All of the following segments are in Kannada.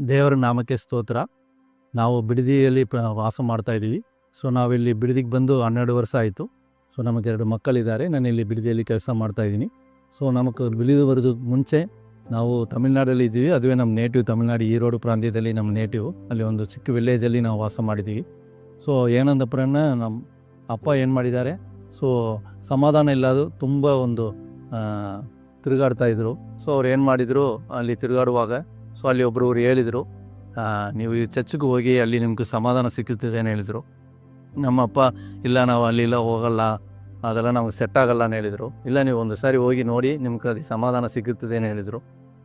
ದೇವರ ನಾಮಕ್ಕೆ ಸ್ತೋತ್ರ. ನಾವು ಬಿಡದಿಯಲ್ಲಿ ವಾಸ ಮಾಡ್ತಾ ಇದ್ದೀವಿ. ಸೊ ನಾವಿಲ್ಲಿ ಬಿಡದಿಗೆ ಬಂದು 12 ವರ್ಷ ಆಯಿತು. ಸೊ ನಮಗೆ 2 ಮಕ್ಕಳಿದ್ದಾರೆ. ನಾನು ಇಲ್ಲಿ ಬಿಡದಿಯಲ್ಲಿ ಕೆಲಸ ಮಾಡ್ತಾ ಇದ್ದೀನಿ. ಸೊ ನಮಗೆ ಬಿಡದಿ ಬರೋದು ಮುಂಚೆ ನಾವು ತಮಿಳ್ನಾಡಲ್ಲಿ ಇದ್ದೀವಿ. ಅದುವೇ ನಮ್ಮ ನೇಟಿವ್ ತಮಿಳ್ನಾಡು ಈರೋಡು ಪ್ರಾಂತ್ಯದಲ್ಲಿ ನಮ್ಮ ನೇಟಿವ್. ಅಲ್ಲಿ ಒಂದು ಚಿಕ್ಕ ವಿಲೇಜಲ್ಲಿ ನಾವು ವಾಸ ಮಾಡಿದ್ದೀವಿ. ಸೊ ಏನಂದಪ್ರನ್ನ ನಮ್ಮ ಅಪ್ಪ ಏನು ಮಾಡಿದ್ದಾರೆ, ಸೊ ಸಮಾಧಾನ ಇಲ್ಲದು ತುಂಬ ಒಂದು ತಿರುಗಾಡ್ತಾಯಿದ್ರು. ಸೊ ಅವ್ರು ಏನು ಮಾಡಿದರು, ಅಲ್ಲಿ ತಿರುಗಾಡುವಾಗ ಸೊ ಅಲ್ಲಿ ಒಬ್ಬರು ಹೇಳಿದರು, ನೀವು ಈ ಚರ್ಚ್ಗೆ ಹೋಗಿ ಅಲ್ಲಿ ನಿಮ್ಗೆ ಸಮಾಧಾನ ಸಿಕ್ಕುತ್ತದೆ ಅಂತ ಹೇಳಿದರು. ನಮ್ಮಪ್ಪ ಇಲ್ಲ ನಾವು ಅಲ್ಲಿಲ್ಲ ಹೋಗಲ್ಲ, ಅದೆಲ್ಲ ನಮ್ಗೆ ಸೆಟ್ ಆಗಲ್ಲ ಅಂತ ಹೇಳಿದರು. ಇಲ್ಲ ನೀವು ಒಂದು ಸಾರಿ ಹೋಗಿ ನೋಡಿ, ನಿಮ್ಗೆ ಅದು ಸಮಾಧಾನ ಸಿಕ್ಕುತ್ತದೆ ಅಂತ ಹೇಳಿದರು.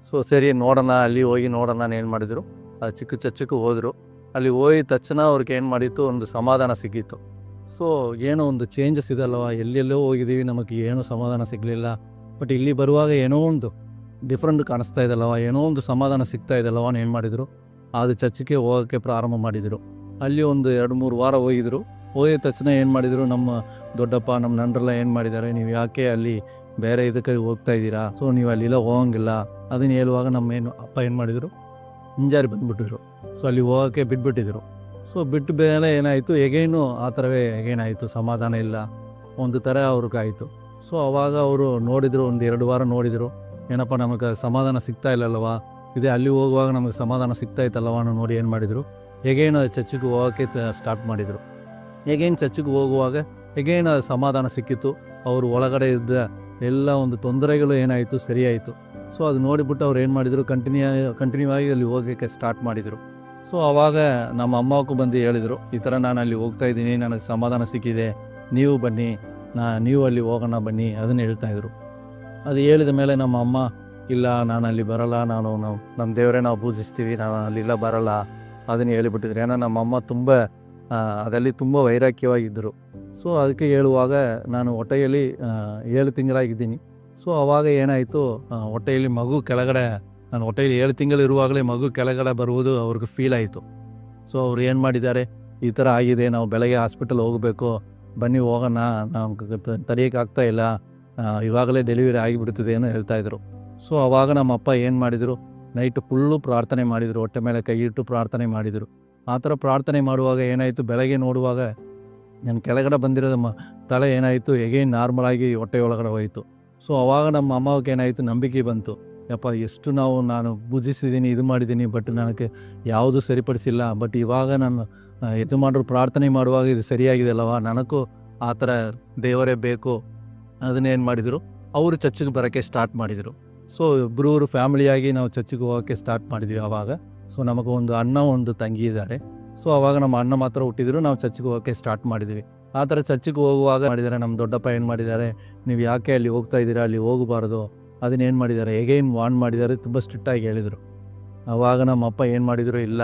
ಸೊ ಸರಿ ನೋಡೋಣ, ಅಲ್ಲಿ ಹೋಗಿ ನೋಡೋಣ ಅಂತ ಏನು ಮಾಡಿದರು, ಅದು ಚಿಕ್ಕ ಚರ್ಚ್ಗೆ ಹೋದರು. ಅಲ್ಲಿ ಹೋಗಿದ ತಕ್ಷಣ ಅವ್ರಿಗೆ ಏನು ಮಾಡಿತ್ತು, ಒಂದು ಸಮಾಧಾನ ಸಿಕ್ಕಿತ್ತು. ಸೊ ಏನೋ ಒಂದು ಚೇಂಜಸ್ ಇದಲ್ವ, ಎಲ್ಲೆಲ್ಲೋ ಹೋಗಿದ್ದೀವಿ, ನಮಗೆ ಏನೂ ಸಮಾಧಾನ ಸಿಗಲಿಲ್ಲ. ಬಟ್ ಇಲ್ಲಿ ಬರುವಾಗ ಏನೋ ಒಂದು ಡಿಫ್ರೆಂಟ್ ಕಾಣಿಸ್ತಾ ಇದಲ್ಲವ, ಏನೋ ಒಂದು ಸಮಾಧಾನ ಸಿಗ್ತಾ ಇದಲ್ಲವ ಏನು ಮಾಡಿದರು, ಅದು ಚರ್ಚ್ಗೆ ಹೋಗೋಕ್ಕೆ ಪ್ರಾರಂಭ ಮಾಡಿದರು. ಅಲ್ಲಿ ಒಂದು 2-3 ವಾರ ಹೋಗಿದ್ರು. ಹೋಗಿದ ತಕ್ಷಣ ಏನು ಮಾಡಿದರು, ನಮ್ಮ ದೊಡ್ಡಪ್ಪ ನಮ್ಮ ನಂಡ್ರೆಲ್ಲ ಏನು ಮಾಡಿದ್ದಾರೆ, ನೀವು ಯಾಕೆ ಅಲ್ಲಿ ಬೇರೆ ಇದಕ್ಕೆ ಹೋಗ್ತಾ ಇದ್ದೀರಾ, ಸೊ ನೀವು ಅಲ್ಲಿಲ್ಲ ಹೋಗಂಗಿಲ್ಲ ಅದನ್ನು ಹೇಳುವಾಗ ನಮ್ಮ ಅಪ್ಪ ಏನು ಮಾಡಿದರು, ಹಿಂಜಾರಿ ಬಂದುಬಿಟ್ಟಿದ್ರು. ಸೊ ಅಲ್ಲಿ ಹೋಗೋಕ್ಕೆ ಬಿಟ್ಬಿಟ್ಟಿದ್ರು. ಸೊ ಬಿಟ್ಟು ಮೇಲೆ ಏನಾಯಿತು, ಎಗೇನು ಆ ಥರವೇ ಎಗೇನಾಯಿತು, ಸಮಾಧಾನ ಇಲ್ಲ, ಒಂದು ಥರ ಅವ್ರಿಗಾಯಿತು. ಸೊ ಅವಾಗ ಅವರು ನೋಡಿದರು, ಒಂದು 2 ವಾರ ನೋಡಿದರು, ಏನಪ್ಪ ನಮಗೆ ಸಮಾಧಾನ ಸಿಗ್ತಾ ಇಲ್ಲಲ್ವ, ಇದೇ ಅಲ್ಲಿ ಹೋಗುವಾಗ ನಮಗೆ ಸಮಾಧಾನ ಸಿಗ್ತಾ ಇತ್ತಲ್ಲವ ಅನ್ನೋ ನೋಡಿ ಏನು ಮಾಡಿದರು, ಹೇಗೇನು ಚರ್ಚಿಗೆ ಹೋಗೋಕ್ಕೆ ಸ್ಟಾರ್ಟ್ ಮಾಡಿದರು. ಹೇಗೇನು ಚರ್ಚಿಗೆ ಹೋಗುವಾಗ ಹೇಗೇನು ಸಮಾಧಾನ ಸಿಕ್ಕಿತ್ತು. ಅವರು ಒಳಗಡೆ ಇದ್ದ ಎಲ್ಲ ಒಂದು ತೊಂದರೆಗಳು ಏನಾಯಿತು, ಸರಿಯಾಯಿತು. ಸೊ ಅದು ನೋಡಿಬಿಟ್ಟು ಅವ್ರು ಏನು ಮಾಡಿದರು, ಕಂಟಿನ್ಯೂ ಆಗಿ ಅಲ್ಲಿ ಹೋಗೋಕ್ಕೆ ಸ್ಟಾರ್ಟ್ ಮಾಡಿದರು. ಸೊ ಆವಾಗ ನಮ್ಮ ಅಮ್ಮಕ್ಕೂ ಬಂದು ಹೇಳಿದರು, ಈ ಥರ ನಾನು ಅಲ್ಲಿ ಹೋಗ್ತಾ ಇದ್ದೀನಿ, ನನಗೆ ಸಮಾಧಾನ ಸಿಕ್ಕಿದೆ, ನೀವು ಬನ್ನಿ, ನೀವು ಅಲ್ಲಿ ಹೋಗೋಣ ಬನ್ನಿ ಅದನ್ನು ಹೇಳ್ತಾಯಿದ್ರು. ಅದು ಹೇಳಿದ ಮೇಲೆ ನಮ್ಮ ಅಮ್ಮ ಇಲ್ಲ ನಾನು ಅಲ್ಲಿ ಬರೋಲ್ಲ, ನಮ್ಮ ದೇವರೇ ನಾವು ಪೂಜಿಸ್ತೀವಿ, ನಾನು ಅಲ್ಲಿಲ್ಲ ಬರೋಲ್ಲ ಅದನ್ನು ಹೇಳಿಬಿಟ್ಟಿದ್ರು. ಏನೋ ನಮ್ಮ ಅಮ್ಮ ತುಂಬ ಅದರಲ್ಲಿ ತುಂಬ ವೈರಾಗ್ಯವಾಗಿದ್ದರು. ಸೊ ಅದಕ್ಕೆ ಹೇಳುವಾಗ ನಾನು ಹೊಟ್ಟೆಯಲ್ಲಿ 7 ತಿಂಗಳಾಗಿದ್ದೀನಿ. ಸೊ ಆವಾಗ ಏನಾಯಿತು, ಹೊಟ್ಟೆಯಲ್ಲಿ ಮಗು ಕೆಳಗಡೆ, ನಾನು ಹೊಟ್ಟೆಯಲ್ಲಿ 7 ತಿಂಗಳಿರುವಾಗಲೇ ಮಗು ಕೆಳಗಡೆ ಬರುವುದು ಅವ್ರಿಗೆ ಫೀಲ್ ಆಯಿತು. ಸೊ ಅವ್ರು ಏನು ಮಾಡಿದ್ದಾರೆ, ಈ ಥರ ಆಗಿದೆ, ನಾವು ಬೆಳಗ್ಗೆ ಹಾಸ್ಪಿಟಲ್ ಹೋಗಬೇಕು, ಬನ್ನಿ ಹೋಗೋಣ, ನಾವು ತಡೆಯೋಕ್ಕಾಗ್ತಾ ಇಲ್ಲ, ಇವಾಗಲೇ ಡೆಲಿವರಿ ಆಗಿಬಿಡ್ತದೆ ಅಂತ ಹೇಳ್ತಾಯಿದ್ರು. ಸೊ ಆವಾಗ ನಮ್ಮ ಅಪ್ಪ ಏನು ಮಾಡಿದರು, ನೈಟ್ ಫುಲ್ಲು ಪ್ರಾರ್ಥನೆ ಮಾಡಿದರು, ಹೊಟ್ಟೆ ಮೇಲೆ ಕೈ ಇಟ್ಟು ಪ್ರಾರ್ಥನೆ ಮಾಡಿದರು. ಆ ಥರ ಪ್ರಾರ್ಥನೆ ಮಾಡುವಾಗ ಏನಾಯಿತು, ಬೆಳಗ್ಗೆ ನೋಡುವಾಗ ನನ್ನ ಕೆಳಗಡೆ ಬಂದಿರೋದು ತಲೆ ಏನಾಯಿತು, ಹೇಗೇನು ನಾರ್ಮಲಾಗಿ ಹೊಟ್ಟೆ ಒಳಗಡೆ ಹೋಯಿತು. ಸೊ ಆವಾಗ ನಮ್ಮ ಅಮ್ಮಗೆ ಏನಾಯಿತು, ನಂಬಿಕೆ ಬಂತು, ಯಪ್ಪ ಎಷ್ಟು ನಾನು ಪೂಜಿಸಿದ್ದೀನಿ, ಇದು ಮಾಡಿದ್ದೀನಿ, ಬಟ್ ನನಗೆ ಯಾವುದು ಸರಿಪಡಿಸಿಲ್ಲ, ಬಟ್ ಇವಾಗ ನಾನು ಇದು ಮಾಡೋರು ಪ್ರಾರ್ಥನೆ ಮಾಡುವಾಗ ಇದು ಸರಿಯಾಗಿದೆ ಅಲ್ಲವ, ನನಗೂ ಆ ಥರ ದೇವರೇ ಬೇಕು. ಅದನ್ನೇನು ಮಾಡಿದರು, ಅವರು ಚರ್ಚಿಗೆ ಬರೋಕ್ಕೆ ಸ್ಟಾರ್ಟ್ ಮಾಡಿದರು. ಸೊ ಇಬ್ಬರು ಫ್ಯಾಮಿಲಿಯಾಗಿ ನಾವು ಚರ್ಚಿಗೆ ಹೋಗೋಕ್ಕೆ ಸ್ಟಾರ್ಟ್ ಮಾಡಿದ್ವಿ ಆವಾಗ. ಸೊ ನಮಗೆ ಒಂದು ಅಣ್ಣ ಒಂದು ತಂಗಿ ಇದ್ದಾರೆ. ಸೊ ಆವಾಗ ನಮ್ಮ ಅಣ್ಣ ಮಾತ್ರ ಹುಟ್ಟಿದ್ರು, ನಾವು ಚರ್ಚಿಗೆ ಹೋಗೋಕ್ಕೆ ಸ್ಟಾರ್ಟ್ ಮಾಡಿದ್ವಿ. ಆ ಥರ ಚರ್ಚಿಗೆ ಹೋಗುವಾಗ ಮಾಡಿದ್ದಾರೆ, ನಮ್ಮ ದೊಡ್ಡಪ್ಪ ಏನು ಮಾಡಿದ್ದಾರೆ, ನೀವು ಯಾಕೆ ಅಲ್ಲಿ ಹೋಗ್ತಾ ಇದ್ದೀರಾ, ಅಲ್ಲಿ ಹೋಗಬಾರ್ದು ಅದನ್ನೇನು ಮಾಡಿದ್ದಾರೆ, ಹೇಗೇನು ವಾರ್ನ್ ಮಾಡಿದ್ದಾರೆ, ತುಂಬ ಸ್ಟ್ರಿಕ್ಟಾಗಿ ಹೇಳಿದರು. ಆವಾಗ ನಮ್ಮ ಅಪ್ಪ ಏನು ಮಾಡಿದರು, ಇಲ್ಲ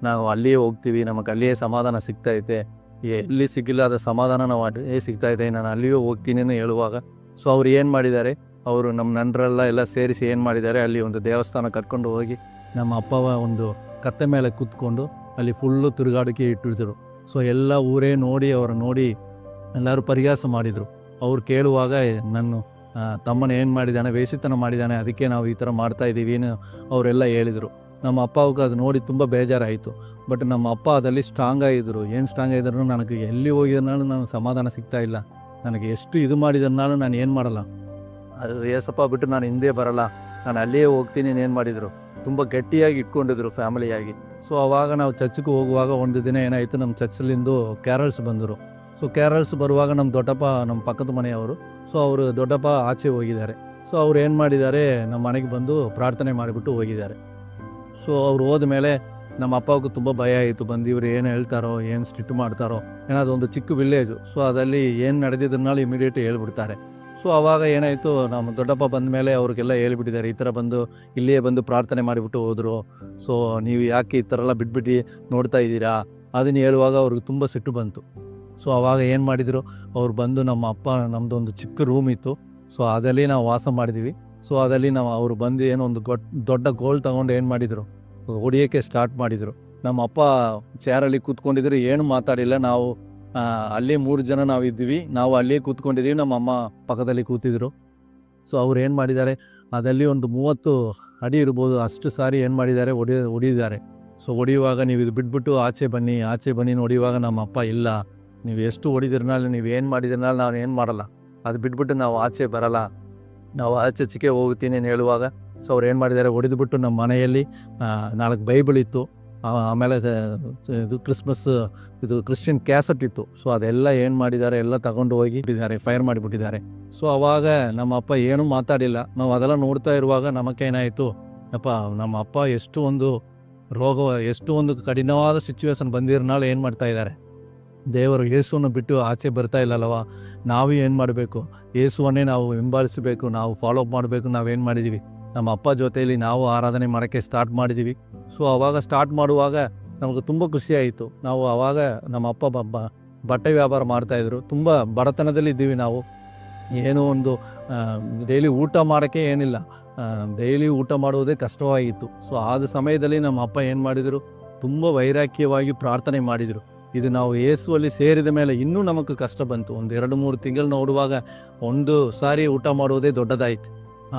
ನಾವು ಅಲ್ಲಿಯೇ ಹೋಗ್ತೀವಿ, ನಮಗೆ ಅಲ್ಲಿಯೇ ಸಮಾಧಾನ ಸಿಗ್ತೈತೆ, ಎಲ್ಲಿ ಸಿಕ್ಕಿಲ್ಲ ಅದು ಸಮಾಧಾನ ನಾವು ಅಲ್ಲಿಯೇ ಸಿಗ್ತಾಯಿದೆ, ನಾನು ಅಲ್ಲಿಯೇ ಹೋಗ್ತೀನಿ ಅಂತ ಹೇಳುವಾಗ ಸೊ ಅವ್ರು ಏನು ಮಾಡಿದ್ದಾರೆ, ಅವರು ನಮ್ಮ ನಂಟರೆಲ್ಲ ಸೇರಿಸಿ ಏನು ಮಾಡಿದ್ದಾರೆ, ಅಲ್ಲಿ ಒಂದು ದೇವಸ್ಥಾನ ಕರ್ಕೊಂಡು ಹೋಗಿ ನಮ್ಮ ಅಪ್ಪವ ಒಂದು ಕತ್ತೆ ಮೇಲೆ ಕೂತ್ಕೊಂಡು ಅಲ್ಲಿ ಫುಲ್ಲು ತಿರುಗಾಡಿಕೆ ಇಟ್ಟಿದ್ರು. ಸೊ ಎಲ್ಲ ಊರೇ ನೋಡಿ ನೋಡಿ ಎಲ್ಲರೂ ಪರಿಹಾಸ ಮಾಡಿದರು. ಅವ್ರು ಕೇಳುವಾಗ ನನ್ನ ತಮ್ಮನ ಏನು ಮಾಡಿದ್ದಾನೆ, ವೇಷಿತನ ಮಾಡಿದ್ದಾನೆ, ಅದಕ್ಕೆ ನಾವು ಈ ಥರ ಮಾಡ್ತಾಯಿದ್ದೀವಿ ಅವರೆಲ್ಲ ಹೇಳಿದರು. ನಮ್ಮ ಅಪ್ಪಗೆ ಅದು ನೋಡಿ ತುಂಬ ಬೇಜಾರಾಯಿತು. ಬಟ್ ನಮ್ಮ ಅಪ್ಪ ಅದಲ್ಲಿ ಸ್ಟ್ರಾಂಗ್ ಆಗಿದ್ದರು. ಏನು ಸ್ಟ್ರಾಂಗ್ ಆಗಿದ್ರು, ನನಗೆ ಎಲ್ಲಿ ಹೋಗಿದ್ರನಾலும் ನಾನು ಸಮಾಧಾನ ಸಿಗ್ತಾಯಿಲ್ಲ, ನನಗೆ ಎಷ್ಟು ಇದು ಮಾಡಿದ್ರನಾலும் ನಾನು ಏನು ಮಾಡಲ್ಲ, ಅದು ಏಸಪ್ಪ ಬಿಟ್ಟು ನಾನು ಹಿಂದೆ ಬರಲ್ಲ, ನಾನು ಅಲ್ಲಿಯೇ ಹೋಗ್ತೀನಿ ಏನು ಮಾಡಿದರು, ತುಂಬ ಗಟ್ಟಿಯಾಗಿ ಇಟ್ಕೊಂಡಿದ್ರು ಫ್ಯಾಮಿಲಿಯಾಗಿ. ಸೊ ಆವಾಗ ನಾವು ಚರ್ಚ್ಗೆ ಹೋಗುವಾಗ ಒಂದು ದಿನ ಏನಾಯಿತು, ನಮ್ಮ ಚರ್ಚಲ್ಲಿಂದು ಕ್ಯಾರಲ್ಸ್ ಬಂದರು. ಸೊ ಕ್ಯಾರಲ್ಸ್ ಬರುವಾಗ ನಮ್ಮ ದೊಡ್ಡಪ್ಪ, ನಮ್ಮ ಪಕ್ಕದ ಮನೆಯವರು, ಸೊ ಅವರು ದೊಡ್ಡಪ್ಪ ಆಚೆ ಹೋಗಿದ್ದಾರೆ. ಸೊ ಅವ್ರು ಏನು ಮಾಡಿದ್ದಾರೆ, ನಮ್ಮ ಮನೆಗೆ ಬಂದು ಪ್ರಾರ್ಥನೆ ಮಾಡಿಬಿಟ್ಟು ಹೋಗಿದ್ದಾರೆ. ಸೊ ಅವ್ರು ಹೋದ ಮೇಲೆ ನಮ್ಮ ಅಪ್ಪಗೂ ತುಂಬ ಭಯ ಆಯಿತು, ಬಂದು ಇವ್ರು ಏನು ಹೇಳ್ತಾರೋ, ಏನು ಸ್ಟ್ರಿಕ್ಟ್ ಮಾಡ್ತಾರೋ, ಏನಾದರೂ ಒಂದು ಚಿಕ್ಕ ವಿಲೇಜು. ಸೊ ಅದಲ್ಲಿ ಏನು ನಡೆದಿದ್ದನ್ನಾಳು ಇಮಿಡಿಯೇಟ್ ಹೇಳ್ಬಿಡ್ತಾರೆ. ಸೊ ಆವಾಗ ಏನಾಯಿತು, ನಮ್ಮ ದೊಡ್ಡಪ್ಪ ಬಂದ ಮೇಲೆ ಅವ್ರಿಗೆಲ್ಲ ಹೇಳ್ಬಿಟ್ಟಿದ್ದಾರೆ, ಈ ಥರ ಬಂದು ಇಲ್ಲಿಯೇ ಬಂದು ಪ್ರಾರ್ಥನೆ ಮಾಡಿಬಿಟ್ಟು ಹೋದರು, ಸೊ ನೀವು ಯಾಕೆ ಈ ಥರ ಎಲ್ಲ ಬಿಟ್ಬಿಟ್ಟು ನೋಡ್ತಾ ಇದ್ದೀರಾ ಅದನ್ನು ಹೇಳುವಾಗ ಅವ್ರಿಗೆ ತುಂಬ ಸಿಟ್ಟು ಬಂತು. ಸೊ ಆವಾಗ ಏನು ಮಾಡಿದರು, ಅವ್ರು ಬಂದು ನಮ್ಮ ಅಪ್ಪ, ನಮ್ಮದೊಂದು ಚಿಕ್ಕ ರೂಮ್ ಇತ್ತು, ಸೊ ಅದಲ್ಲಿ ನಾವು ವಾಸ ಮಾಡಿದ್ವಿ. ಸೊ ಅದಲ್ಲಿ ಅವರು ಬಂದು ಏನೋ ಒಂದು ದೊಡ್ಡ ಗೋಲ್ ತೊಗೊಂಡು ಏನು ಮಾಡಿದರು, ಹೊಡಿಯೋಕ್ಕೆ ಸ್ಟಾರ್ಟ್ ಮಾಡಿದರು. ನಮ್ಮ ಅಪ್ಪ ಚೇರಲ್ಲಿ ಕೂತ್ಕೊಂಡಿದ್ರು, ಏನು ಮಾತಾಡಿಲ್ಲ. ನಾವು ಅಲ್ಲೇ 3 ಜನ ನಾವಿದ್ವಿ, ನಾವು ಅಲ್ಲೇ ಕೂತ್ಕೊಂಡಿದ್ದೀವಿ, ನಮ್ಮ ಅಮ್ಮ ಪಕ್ಕದಲ್ಲಿ ಕೂತಿದ್ರು. ಸೊ ಅವ್ರು ಏನು ಮಾಡಿದ್ದಾರೆ, ಅದಲ್ಲಿ ಒಂದು 30 ಅಡಿ ಇರ್ಬೋದು ಅಷ್ಟು ಸಾರಿ ಏನು ಮಾಡಿದ್ದಾರೆ ಹೊಡಿದ್ದಾರೆ. ಸೊ ಹೊಡೆಯುವಾಗ ನೀವು ಇದು ಬಿಟ್ಬಿಟ್ಟು ಆಚೆ ಬನ್ನಿ ಹೊಡೆಯುವಾಗ ನಮ್ಮ ಅಪ್ಪ ಇಲ್ಲ, ನೀವು ಎಷ್ಟು ಹೊಡಿದಿರ್ನಾലും ನೀವು ಏನು ಮಾಡಿದ್ರನಾലും ನಾನು ಏನು ಮಾಡಲ್ಲ, ಅದು ಬಿಟ್ಬಿಟ್ಟು ನಾವು ಆಚೆ ಬರಲ್ಲ, ನಾವು ಆಚೆಗೆ ಹೋಗ್ತೀನಿ ಅಂತ ಹೇಳುವಾಗ ಸೊ ಅವ್ರು ಏನು ಮಾಡಿದ್ದಾರೆ, ಹೊಡೆದುಬಿಟ್ಟು ನಮ್ಮ ಮನೆಯಲ್ಲಿ 4 ಬೈಬಲ್ ಇತ್ತು, ಆಮೇಲೆ ಇದು ಕ್ರಿಶ್ಚಿಯನ್ ಕ್ಯಾಸೆಟ್ ಇತ್ತು. ಸೊ ಅದೆಲ್ಲ ಏನು ಮಾಡಿದ್ದಾರೆ, ಎಲ್ಲ ತಗೊಂಡು ಹೋಗಿ ಫೈರ್ ಮಾಡಿಬಿಟ್ಟಿದ್ದಾರೆ. ಸೊ ಅವಾಗ ನಮ್ಮ ಅಪ್ಪ ಏನೂ ಮಾತಾಡಿಲ್ಲ. ನಾವು ಅದೆಲ್ಲ ನೋಡ್ತಾ ಇರುವಾಗ ನಮಗೇನಾಯಿತು, ಅಪ್ಪ ನಮ್ಮ ಅಪ್ಪ ಎಷ್ಟು ಒಂದು ಎಷ್ಟು ಒಂದು ಕಠಿಣವಾದ ಸಿಚುವೇಶನ್ ಬಂದಿರನಾಳು ಏನು ಮಾಡ್ತಾ ಇದ್ದಾರೆ, ದೇವರು ಯೇಸುವನ್ನು ಬಿಟ್ಟು ಆಚೆ ಬರ್ತಾ ಇಲ್ಲಲ್ವ, ನಾವು ಏನು ಮಾಡಬೇಕು, ಯೇಸುವನ್ನೇ ನಾವು ಹಿಂಬಾಲಿಸಬೇಕು, ನಾವು ಫಾಲೋ ಅಪ್ ಮಾಡಬೇಕು. ನಾವೇನು ಮಾಡಿದ್ದೀವಿ, ನಮ್ಮ ಅಪ್ಪ ಜೊತೆಯಲ್ಲಿ ನಾವು ಆರಾಧನೆ ಮಾಡೋಕ್ಕೆ ಸ್ಟಾರ್ಟ್ ಮಾಡಿದ್ದೀವಿ. ಸೊ ಆವಾಗ ಸ್ಟಾರ್ಟ್ ಮಾಡುವಾಗ ನಮಗೆ ತುಂಬ ಖುಷಿಯಾಯಿತು. ನಾವು ಆವಾಗ ನಮ್ಮ ಅಪ್ಪ ಬಟ್ಟೆ ವ್ಯಾಪಾರ ಮಾಡ್ತಾಯಿದ್ರು, ತುಂಬ ಬಡತನದಲ್ಲಿ ಇದ್ದೀವಿ ನಾವು. ಏನೋ ಒಂದು ಡೈಲಿ ಊಟ ಮಾಡೋಕ್ಕೆ ಏನಿಲ್ಲ, ಡೈಲಿ ಊಟ ಮಾಡುವುದೇ ಕಷ್ಟವಾಗಿತ್ತು. ಸೊ ಆದ ಸಮಯದಲ್ಲಿ ನಮ್ಮ ಅಪ್ಪ ಏನು ಮಾಡಿದರು, ತುಂಬ ವೈರಾಗ್ಯವಾಗಿ ಪ್ರಾರ್ಥನೆ ಮಾಡಿದರು. ಇದು ನಾವು ಯೇಸುವಲ್ಲಿ ಸೇರಿದ ಮೇಲೆ ಇನ್ನೂ ನಮಗೆ ಕಷ್ಟ ಬಂತು. ಒಂದು 2-3 ತಿಂಗಳು ನೋಡುವಾಗ ಒಂದು ಸಾರಿ ಊಟ ಮಾಡುವುದೇ ದೊಡ್ಡದಾಯಿತು.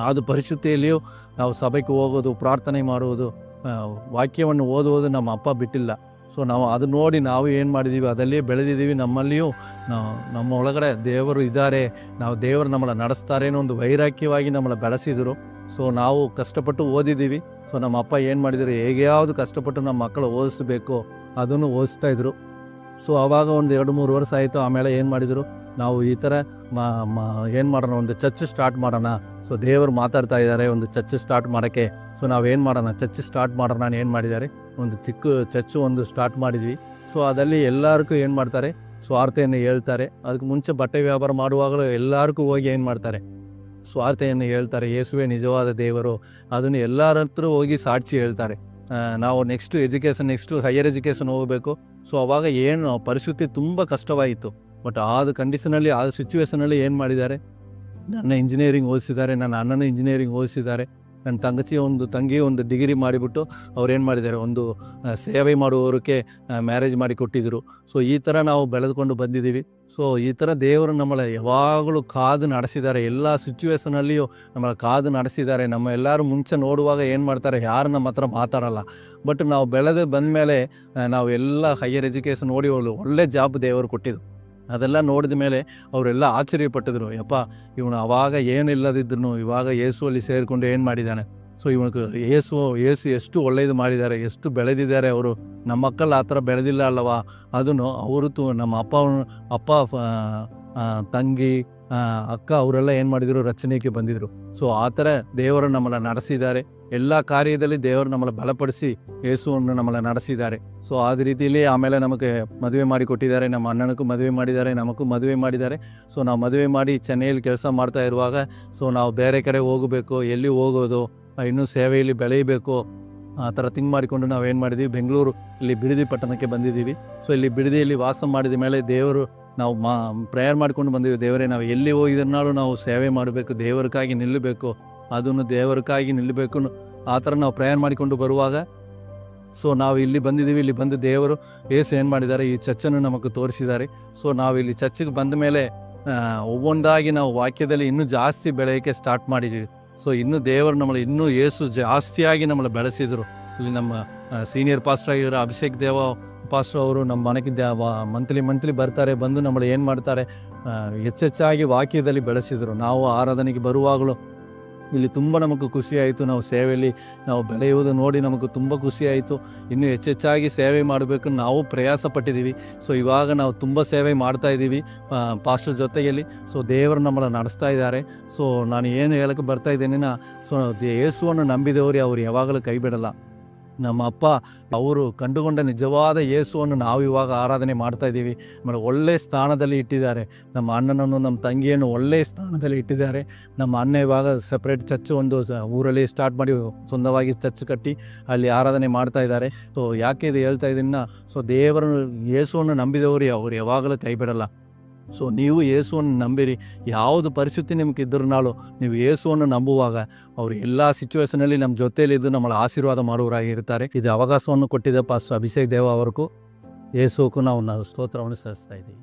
ಅದು ಪರಿಶುದ್ಧಿಯಲ್ಲಿಯೂ ನಾವು ಸಭೆಗೆ ಹೋಗೋದು, ಪ್ರಾರ್ಥನೆ ಮಾಡುವುದು, ವಾಕ್ಯವನ್ನು ಓದುವುದು ನಮ್ಮ ಅಪ್ಪ ಬಿಟ್ಟಿಲ್ಲ. ಸೊ ನಾವು ಅದು ನೋಡಿ ನಾವು ಏನು ಮಾಡಿದ್ದೀವಿ, ಅದಲ್ಲಿಯೇ ಬೆಳೆದಿದ್ದೀವಿ. ನಮ್ಮಲ್ಲಿಯೂ ನಮ್ಮ ಒಳಗಡೆ ದೇವರು ಇದ್ದಾರೆ, ದೇವರು ನಮ್ಮನ್ನು ನಡೆಸ್ತಾರೆ ಅನ್ನೋ ಒಂದು ವೈರಾಗ್ಯವಾಗಿ ನಮ್ಮನ್ನು ಬೆಳೆಸಿದರು. ಸೊ ನಾವು ಕಷ್ಟಪಟ್ಟು ಓದಿದ್ದೀವಿ. ಸೊ ನಮ್ಮ ಅಪ್ಪ ಏನು ಮಾಡಿದರು, ಯಾವುದು ಕಷ್ಟಪಟ್ಟು ನಮ್ಮ ಮಕ್ಕಳು ಓದಿಸ್ಬೇಕು ಅದನ್ನು ಓದಿಸ್ತಾಯಿದ್ರು. ಸೊ ಆವಾಗ ಒಂದು 2-3 ವರ್ಷ ಆಯಿತು. ಆಮೇಲೆ ಏನು ಮಾಡಿದರು, ನಾವು ಈ ಥರ ಏನು ಮಾಡೋಣ, ಒಂದು ಚರ್ಚ್ ಸ್ಟಾರ್ಟ್ ಮಾಡೋಣ. ಸೊ ದೇವರು ಮಾತಾಡ್ತಾ ಇದ್ದಾರೆ ಒಂದು ಚರ್ಚ್ ಸ್ಟಾರ್ಟ್ ಮಾಡೋಕ್ಕೆ. ಸೊ ನಾವೇನು ಮಾಡೋಣ, ಚರ್ಚ್ ಸ್ಟಾರ್ಟ್ ಮಾಡೋಣ ನಾನು ಏನು ಮಾಡಿದ್ದಾರೆ, ಒಂದು ಚಿಕ್ಕ ಚರ್ಚು ಒಂದು ಸ್ಟಾರ್ಟ್ ಮಾಡಿದ್ವಿ. ಸೊ ಅದಲ್ಲಿ ಎಲ್ಲರಿಗೂ ಏನು ಮಾಡ್ತಾರೆ, ಸ್ವಾರ್ಥೆಯನ್ನು ಹೇಳ್ತಾರೆ. ಅದಕ್ಕೆ ಮುಂಚೆ ಬಟ್ಟೆ ವ್ಯಾಪಾರ ಮಾಡುವಾಗಲೂ ಎಲ್ಲರಿಗೂ ಹೋಗಿ ಏನು ಮಾಡ್ತಾರೆ, ಸ್ವಾರ್ಥೆಯನ್ನು ಹೇಳ್ತಾರೆ, ಯೇಸುವೇ ನಿಜವಾದ ದೇವರು, ಅದನ್ನು ಎಲ್ಲರ ಹತ್ರ ಹೋಗಿ ಸಾಕ್ಷಿ ಹೇಳ್ತಾರೆ. ನಾವು ನೆಕ್ಸ್ಟು ಹೈಯರ್ ಎಜುಕೇಷನ್ ಹೋಗಬೇಕು. ಸೊ ಅವಾಗ ಏನು ಪರಿಸ್ಥಿತಿ ತುಂಬ ಕಷ್ಟವಾಯಿತು. ಬಟ್ ಆದ ಕಂಡೀಷನಲ್ಲಿ, ಆ ಸಿಚುವೇಷನಲ್ಲಿ ಏನು ಮಾಡಿದ್ದಾರೆ, ನನ್ನ ಇಂಜಿನಿಯರಿಂಗ್ ಓದಿಸಿದ್ದಾರೆ, ನನ್ನ ಅಣ್ಣನ ಇಂಜಿನಿಯರಿಂಗ್ ಓದಿಸಿದ್ದಾರೆ, ನನ್ನ ತಂಗಿ ಒಂದು ಡಿಗ್ರಿ ಮಾಡಿಬಿಟ್ಟು ಅವ್ರು ಏನು ಮಾಡಿದ್ದಾರೆ, ಒಂದು ಸೇವೆ ಮಾಡುವವರಿಗೆ ಮ್ಯಾರೇಜ್ ಮಾಡಿ ಕೊಟ್ಟಿದ್ದರು. ಸೊ ಈ ಥರ ನಾವು ಬೆಳೆದುಕೊಂಡು ಬಂದಿದ್ದೀವಿ. ಸೊ ಈ ಥರ ದೇವರು ನಮ್ಮನ್ನು ಯಾವಾಗಲೂ ಕಾದು ನಡೆಸಿದ್ದಾರೆ, ಎಲ್ಲ ಸಿಚುವೇಷನಲ್ಲಿಯೂ ನಮ್ಮನ್ನು ಕಾದು ನಡೆಸಿದ್ದಾರೆ. ನಮ್ಮ ಎಲ್ಲರೂ ಮುಂಚೆ ನೋಡುವಾಗ ಏನು ಮಾಡ್ತಾರೆ, ಯಾರು ನಮ್ಮ ಹತ್ರ ಮಾತಾಡಲ್ಲ. ಬಟ್ ನಾವು ಬೆಳೆದು ಬಂದಮೇಲೆ ನಾವು ಎಲ್ಲ ಹೈಯರ್ ಎಜುಕೇಷನ್ ನೋಡಿ ಒಳ್ಳೆ ಜಾಬ್ ದೇವರು ಕೊಟ್ಟಿದ್ದು. ಅದೆಲ್ಲ ನೋಡಿದ ಮೇಲೆ ಅವರೆಲ್ಲ ಆಶ್ಚರ್ಯಪಟ್ಟಿದ್ರು, ಯಪ್ಪ ಇವನು ಅವಾಗ ಏನಿಲ್ಲದಿದ್ದನು ಇವಾಗ ಯೇಸುವಲ್ಲಿ ಸೇರಿಕೊಂಡು ಏನು ಮಾಡಿದ್ದಾನೆ. ಸೊ ಇವನಿಗೆ ಯೇಸು ಎಷ್ಟು ಒಳ್ಳೆಯದು ಮಾಡಿದ್ದಾರೆ, ಎಷ್ಟು ಬೆಳೆದಿದ್ದಾರೆ ಅವರು. ನಮ್ಮ ಮಕ್ಕಳು ಆ ಥರ ಬೆಳೆದಿಲ್ಲ ಅಲ್ಲವಾ, ಅದನ್ನು ಅವರು ನಮ್ಮ ಅಪ್ಪ ತಂಗಿ ಅಕ್ಕ ಅವರೆಲ್ಲ ಏನು ಮಾಡಿದರು, ರಚನೆಗೆ ಬಂದಿದ್ದರು. ಸೊ ಆ ಥರ ದೇವರು ನಮ್ಮನ್ನು ನಡೆಸಿದ್ದಾರೆ. ಎಲ್ಲ ಕಾರ್ಯದಲ್ಲಿ ದೇವರು ನಮ್ಮನ್ನು ಬಲಪಡಿಸಿ ಯೇಸುವನ್ನು ನಮ್ಮನ್ನು ನಡೆಸಿದ್ದಾರೆ. ಸೊ ಆದ ರೀತಿಯಲ್ಲಿ ಆಮೇಲೆ ನಮಗೆ ಮದುವೆ ಮಾಡಿ ಕೊಟ್ಟಿದ್ದಾರೆ. ನಮ್ಮ ಅಣ್ಣನಿಗೂ ಮದುವೆ ಮಾಡಿದ್ದಾರೆ, ನಮಗೂ ಮದುವೆ ಮಾಡಿದ್ದಾರೆ. ಸೊ ನಾವು ಮದುವೆ ಮಾಡಿ ಚೆನ್ನೈಯಲ್ಲಿ ಕೆಲಸ ಮಾಡ್ತಾ ಇರುವಾಗ ಸೊ ನಾವು ಬೇರೆ ಕಡೆ ಹೋಗಬೇಕು, ಎಲ್ಲಿ ಹೋಗೋದು, ಇನ್ನೂ ಸೇವೆಯಲ್ಲಿ ಬೆಳೆಯಬೇಕು, ಆ ಥರ ಥಿಂಕ್ ಮಾಡಿಕೊಂಡು ನಾವೇನು ಮಾಡಿದ್ದೀವಿ, ಬೆಂಗಳೂರು ಇಲ್ಲಿ ಬಿಡದಿ ಪಟ್ಟಣಕ್ಕೆ ಬಂದಿದ್ದೀವಿ. ಸೊ ಇಲ್ಲಿ ಬಿಡದಿಯಲ್ಲಿ ವಾಸ ಮಾಡಿದ ಮೇಲೆ ದೇವರು ನಾವು ಪ್ರೇಯರ್ ಮಾಡ್ಕೊಂಡು ಬಂದೀವಿ, ದೇವರೇ ನಾವು ಎಲ್ಲಿ ಹೋಗಿದ್ರನಾಳು ನಾವು ಸೇವೆ ಮಾಡಬೇಕು, ದೇವರಿಗಾಗಿ ನಿಲ್ಲಬೇಕು, ಅದನ್ನು ದೇವರಿಗಾಗಿ ನಿಲ್ಲಬೇಕು, ಆ ಥರ ನಾವು ಪ್ರೇಯರ್ ಮಾಡಿಕೊಂಡು ಬರುವಾಗ ಸೊ ನಾವು ಇಲ್ಲಿ ಬಂದಿದ್ದೀವಿ. ಇಲ್ಲಿ ಬಂದು ದೇವರು ಏನು ಮಾಡಿದ್ದಾರೆ, ಈ ಚರ್ಚನ್ನು ನಮಗೆ ತೋರಿಸಿದ್ದಾರೆ. ಸೊ ನಾವು ಇಲ್ಲಿ ಚರ್ಚಿಗೆ ಬಂದ ಮೇಲೆ ಒவ்வೊಂದಾಗಿ ನಾವು ವಾಕ್ಯದಲ್ಲಿ ಇನ್ನೂ ಜಾಸ್ತಿ ಬೆಳೆಯೋಕ್ಕೆ ಸ್ಟಾರ್ಟ್ ಮಾಡಿದ್ದೀವಿ. ಸೊ ಇನ್ನೂ ದೇವರು ನಮ್ಮನ್ನು ಇನ್ನೂ ಯೇಸು ಜಾಸ್ತಿಯಾಗಿ ನಮ್ಮನ್ನು ಬೆಳೆಸಿದರು. ಇಲ್ಲಿ ನಮ್ಮ ಸೀನಿಯರ್ ಪಾಸ್ಟರ್ ಆಗಿರೋ ಅಭಿಷೇಕ್ ದೇವ ಪಾಸ್ಟರ್ ಅವರು ನಮ್ಮ ಮನೆಗೆ ಮಂತ್ಲಿ ಬರ್ತಾರೆ, ಬಂದು ನಮ್ಮನ್ನು ಏನು ಮಾಡ್ತಾರೆ, ಹೆಚ್ಚೆಚ್ಚಾಗಿ ವಾಕ್ಯದಲ್ಲಿ ಬೆಳೆಸಿದರು. ನಾವು ಆರಾಧನೆಗೆ ಬರುವಾಗಲೂ ಇಲ್ಲಿ ತುಂಬ ನಮಗೆ ಖುಷಿಯಾಯಿತು. ನಾವು ಸೇವೆಯಲ್ಲಿ ನಾವು ಬೆಳೆಯುವುದು ನೋಡಿ ನಮಗೆ ತುಂಬ ಖುಷಿಯಾಯಿತು. ಇನ್ನೂ ಹೆಚ್ಚೆಚ್ಚಾಗಿ ಸೇವೆ ಮಾಡಬೇಕು ನಾವು ಪ್ರಯಾಸ ಪಟ್ಟಿದ್ದೀವಿ. ಸೊ ಇವಾಗ ನಾವು ತುಂಬ ಸೇವೆ ಮಾಡ್ತಾಯಿದ್ದೀವಿ ಪಾಸ್ಟರ್ ಜೊತೆಯಲ್ಲಿ. ಸೊ ದೇವರು ನಮ್ಮನ್ನು ನಡೆಸ್ತಾ ಇದ್ದಾರೆ. ಸೊ ನಾನು ಏನು ಹೇಳೋಕ್ಕೆ ಬರ್ತಾಯಿದ್ದೀನಿ, ಸೊ ಯೇಸುವನ್ನು ನಂಬಿದವರು ಅವರು ಯಾವಾಗಲೂ ಕೈ ಬಿಡಲ್ಲ. ನಮ್ಮ ಅಪ್ಪ ಅವರು ಕಂಡುಕೊಂಡ ನಿಜವಾದ ಯೇಸುವನ್ನು ನಾವು ಇವಾಗ ಆರಾಧನೆ ಮಾಡ್ತಾಯಿದ್ದೀವಿ. ಆಮೇಲೆ ಒಳ್ಳೆಯ ಸ್ಥಾನದಲ್ಲಿ ಇಟ್ಟಿದ್ದಾರೆ. ನಮ್ಮ ಅಣ್ಣನನ್ನು ನಮ್ಮ ತಂಗಿಯನ್ನು ಒಳ್ಳೆಯ ಸ್ಥಾನದಲ್ಲಿ ಇಟ್ಟಿದ್ದಾರೆ. ನಮ್ಮ ಅಣ್ಣ ಇವಾಗ ಸಪ್ರೇಟ್ ಚರ್ಚ್ ಒಂದು ಊರಲ್ಲಿ ಸ್ಟಾರ್ಟ್ ಮಾಡಿ ಸ್ವಂತವಾಗಿ ಚರ್ಚ್ ಕಟ್ಟಿ ಅಲ್ಲಿ ಆರಾಧನೆ ಮಾಡ್ತಾ ಇದ್ದಾರೆ. ಸೊ ಯಾಕೆ ಇದು ಹೇಳ್ತಾ ಇದ್ದೀನಿ, ಸೊ ದೇವರು ಯೇಸುವನ್ನು ನಂಬಿದವರು ಅವರು ಯಾವಾಗಲೂ ಕೈ ಬಿಡಲ್ಲ. ಸೊ ನೀವು ಯೇಸುವನ್ನು ನಂಬಿರಿ. ಯಾವುದು ಪರಿಸ್ಥಿತಿ ನಿಮ್ಗೆ ಇದ್ದರೂ ನೀವು ಯೇಸುವನ್ನು ನಂಬುವಾಗ ಅವರು ಎಲ್ಲ ಸಿಚುವೇಷನಲ್ಲಿ ನಮ್ಮ ಜೊತೆಯಲ್ಲಿದ್ದು ನಮ್ಮನ್ನು ಆಶೀರ್ವಾದ ಮಾಡುವವರಾಗಿರ್ತಾರೆ. ಇದು ಅವಕಾಶವನ್ನು ಕೊಟ್ಟಿದ್ದ ಪಾಸ್ಟರ್ ಅಭಿಷೇಕ್ ದೇವ ಅವ್ರಿಗೂ ಯೇಸುಕ್ಕೂ ನಾವು ಸ್ತೋತ್ರವನ್ನು ಸಲ್ಲಿಸ್ತಾ ಇದ್ದೀವಿ.